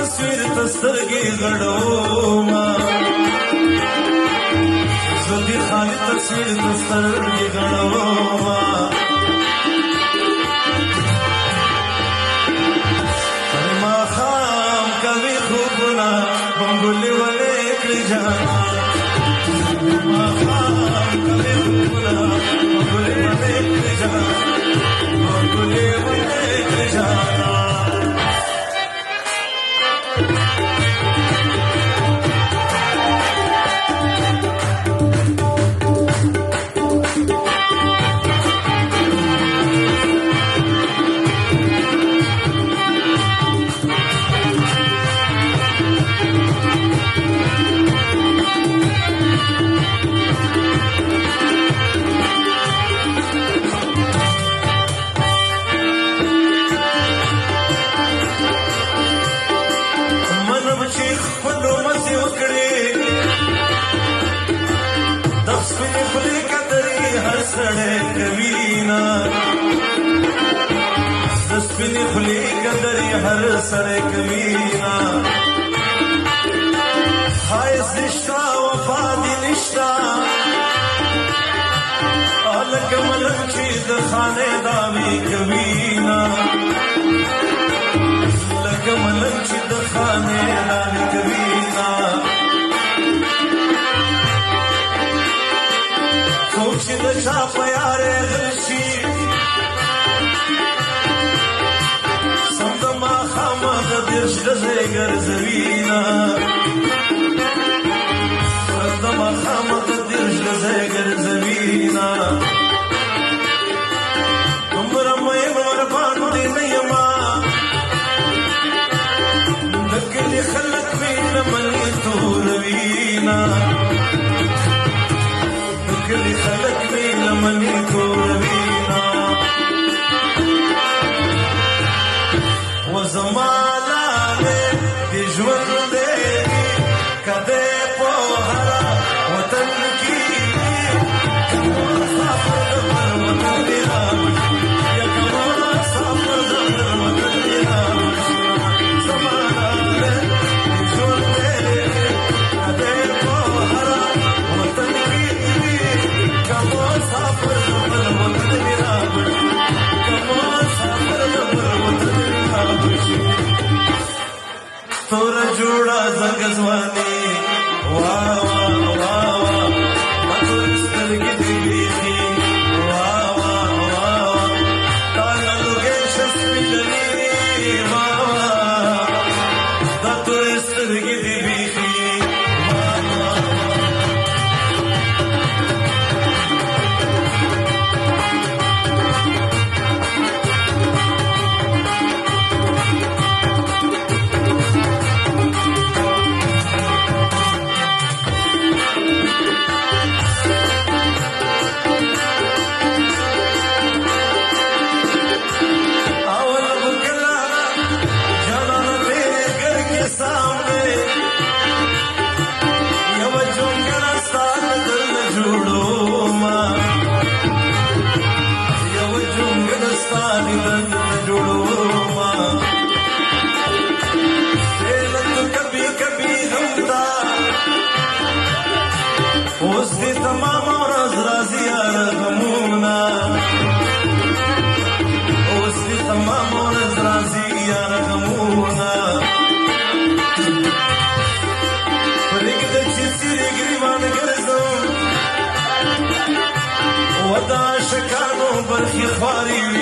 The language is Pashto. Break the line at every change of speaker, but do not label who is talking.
تصویر تسترګې غړوما زدي خالي تصویر تسترګې غړوما ما خام کوي خوبنا بنګولې ولې کړی جانا ما خام کوي خوبنا بنګولې ولې کړی جانا بنګولې ولې کړی جانا سپینی خلی قدری ہر سڑے کبینا حائز نشتا وفادی نشتا آلک ملک چید خانے داوی کبینا لک ملک چید خانے داوی کبینا سوچی دشا پیارے غرشی ګرځوینا دما خامد درش لزه ګرځوینا عمر مې ور باندې نه یما دکلي خلک مې لمن توروینا دکلي خلک مې لمن توروینا وزما ژوند دې کده په هر وطن کې مسافر د وطن دی یا کومه مسافر د وطن دی زمانه ژوند دې کده په هر وطن کې کومه مسافر د وطن دی کومه مسافر د وطن دی تورا جوڑا زنگزوانی واہ واہ واہ واہ مطلب سترگی دیویخی واہ واہ واہ تانا لگے شسپی جنی واہ واہ دا تور سترگی دیویخی واہ واہ ودا شکانو برخی خواری